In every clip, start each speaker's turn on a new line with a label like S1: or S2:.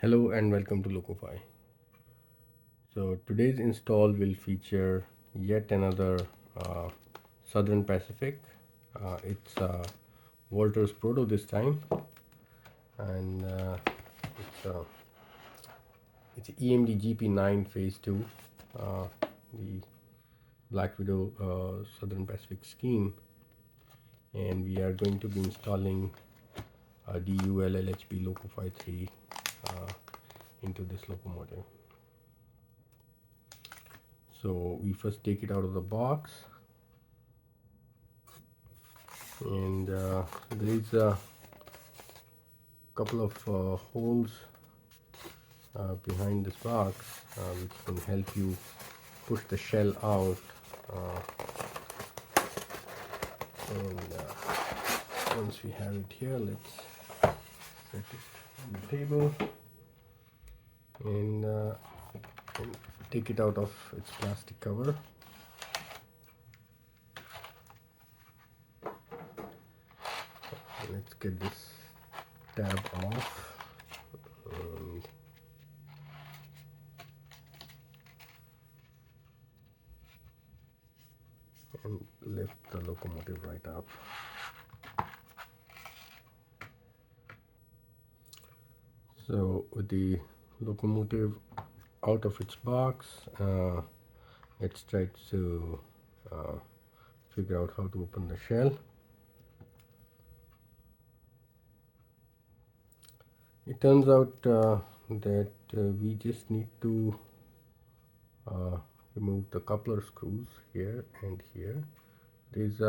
S1: Hello and welcome to LocoFi. So today's install will feature yet another uh, Southern Pacific. It's Walthers Proto this time, and it's EMD GP9 Phase 2, the Black Widow Southern Pacific scheme, and we are going to be installing DULLHB LocoFi 3 into this locomotive. So we first take it out of the box, and there is a couple of holes behind this box which can help you push the shell out, and once we have it here, let's set it on the table and take it out of its plastic cover. Let's get this tab off and lift the locomotive right up. So with the locomotive out of its box, let's try to figure out how to open the shell. It turns out that we just need to remove the coupler screws here and here. There's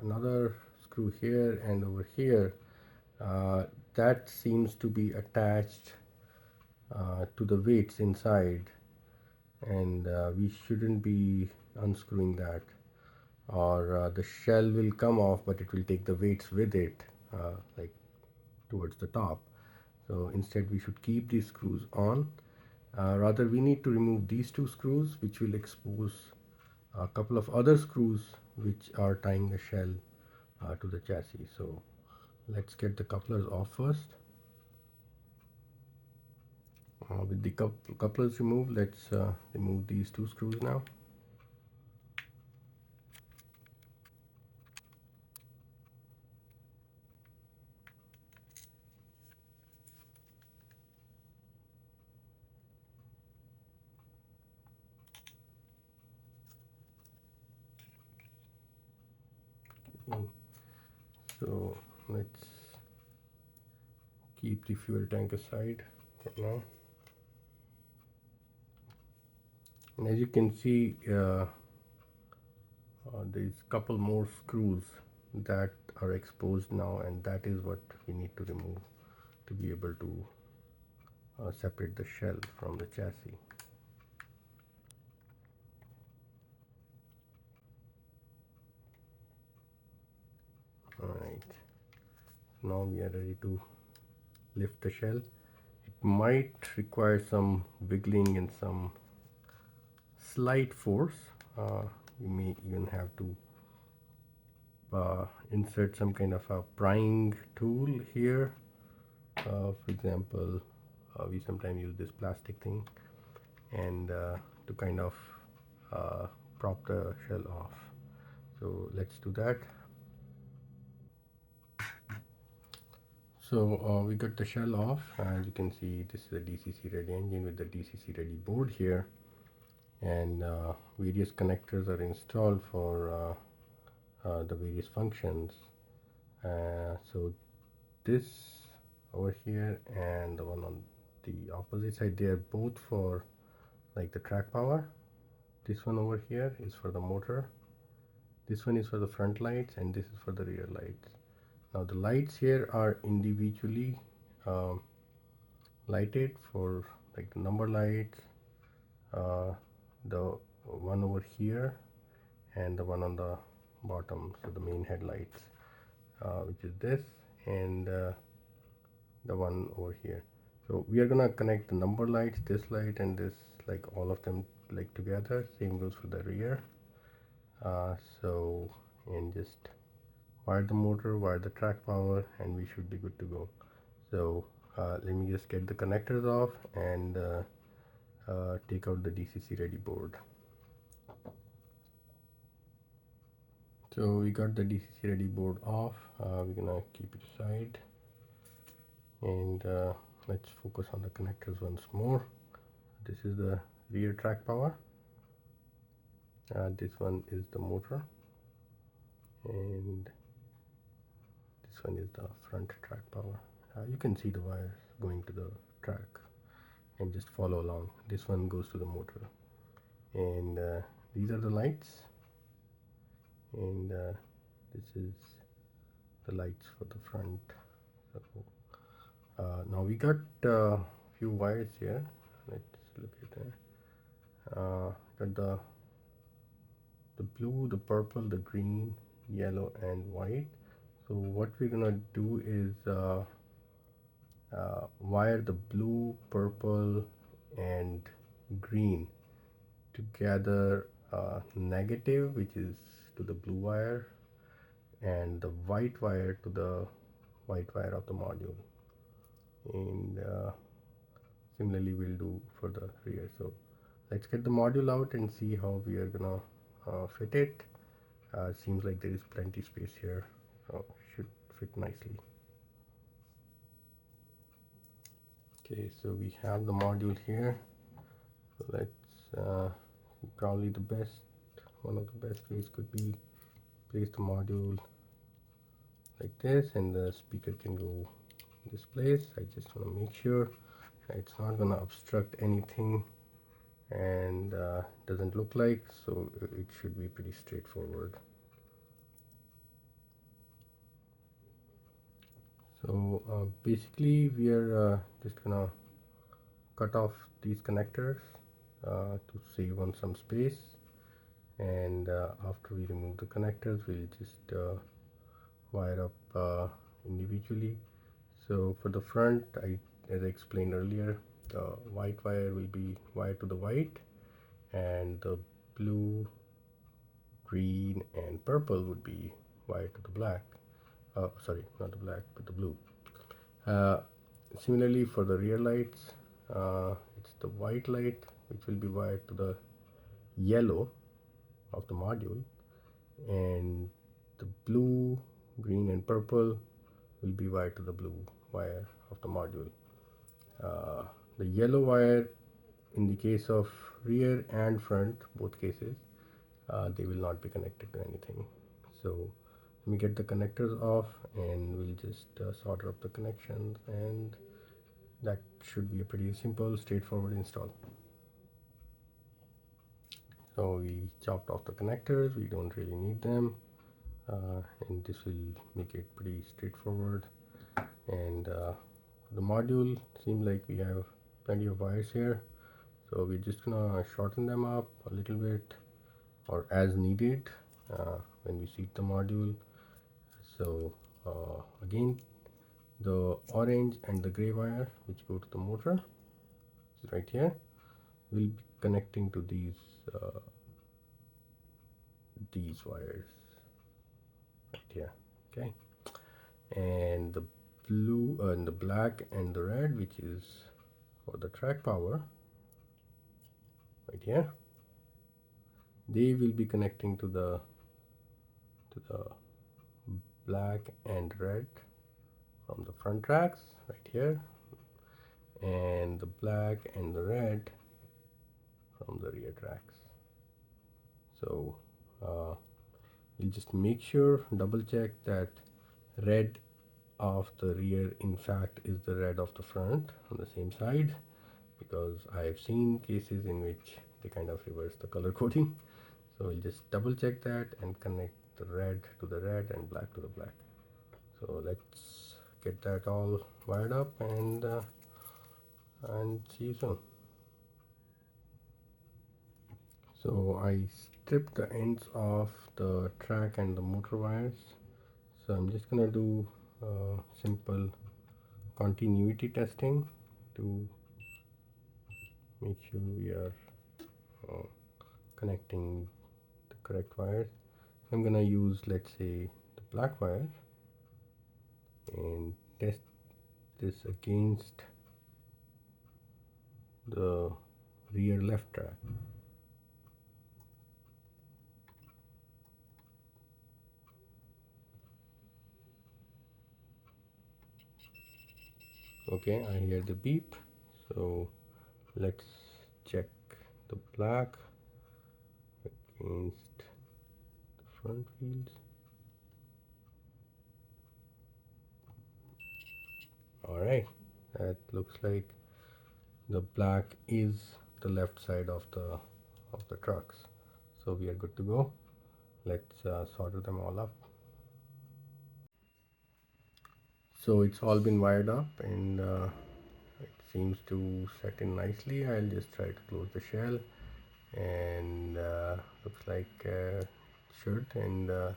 S1: another screw here and over here that seems to be attached to the weights inside, and we shouldn't be unscrewing that, or the shell will come off, but it will take the weights with it, like towards the top. So instead we should keep these screws on. Rather, we need to remove these two screws, which will expose a couple of other screws which are tying the shell to the chassis. So let's get the couplers off first. With the couplers removed, let's remove these two screws now. So let's keep the fuel tank aside for now. And as you can see, there's a couple more screws that are exposed now, and that is what we need to remove to be able to separate the shell from the chassis. Alright, now we are ready to lift the shell. It might require some wiggling and some slight force. You may even have to insert some kind of a prying tool here. For example, we sometimes use this plastic thing, and to kind of prop the shell off. So let's do that. So we got the shell off. As you can see, this is a DCC ready engine with the DCC ready board here, and various connectors are installed for the various functions. So this over here and the one on the opposite side, they are both for like the track power. This one over here is for the motor, this one is for the front lights, and this is for the rear lights. Now the lights here are individually lighted for like the number lights, the one over here and the one on the bottom, so the main headlights, which is this, and the one over here. So we are gonna connect the number lights, this light and this, like all of them like together. Same goes for the rear. So and just wire the motor, wire the track power, and we should be good to go. So Let me just get the connectors off and take out the DCC ready board. So we got the DCC ready board off. We're gonna keep it aside, and let's focus on the connectors once more. This is the rear track power. This one is the motor, and this one is the front track power. You can see the wires going to the track and just follow along. This one goes to the motor, and these are the lights, and this is the lights for the front. So now we got few wires here. Let's look at that. Got the blue, the purple, the green, yellow, and white. So what we're gonna do is wire the blue, purple, and green together, negative, which is to the blue wire, and the white wire to the white wire of the module. And similarly we'll do for the rear. So let's get the module out and see how we are gonna fit it. Seems like there is plenty space here, so should fit nicely. Okay, so we have the module here. So let's probably one of the best ways could be place the module like this, and the speaker can go this place. I just want to make sure it's not going to obstruct anything, and doesn't look like, so it should be pretty straightforward. So basically we are just gonna cut off these connectors to save on some space, and after we remove the connectors we'll just wire up individually. So for the front, as I explained earlier, the white wire will be wired to the white, and the blue, green, and purple would be wired to the black. Sorry, not the black, but the blue. Similarly for the rear lights, it's the white light which will be wired to the yellow of the module, and the blue, green, and purple will be wired to the blue wire of the module. The yellow wire, in the case of rear and front, both cases, they will not be connected to anything. So let me get the connectors off, and we'll just solder up the connections, and that should be a pretty simple, straightforward install. So we chopped off the connectors, we don't really need them, and this will make it pretty straightforward. And the module seems like we have plenty of wires here, so we're just gonna shorten them up a little bit, or as needed, when we seat the module. So again, the orange and the gray wire which go to the motor is right here, will be connecting to these wires right here. Okay, and the blue and the black and the red, which is for the track power right here, they will be connecting to the black and red from the front tracks right here, and the black and the red from the rear tracks. So we'll just make sure, double check that red of the rear in fact is the red of the front on the same side, because I have seen cases in which they kind of reverse the color coding. So we'll just double check that and connect the red to the red and black to the black. So let's get that all wired up, and see you soon. So I stripped the ends of the track and the motor wires. So I'm just gonna do simple continuity testing to make sure we are connecting the correct wires. I'm gonna use, let's say, the black wire, and test this against the rear left track. Okay, I hear the beep, so let's check the black against the front wheels. Alright, that looks like the black is the left side of the trucks, so we are good to go. Let's solder them all up. So it's all been wired up, and it seems to set in nicely. I'll just try to close the shell, and looks like should, and the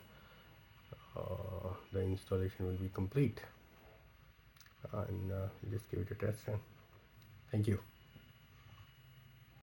S1: installation will be complete, and just give it a test run. Thank you.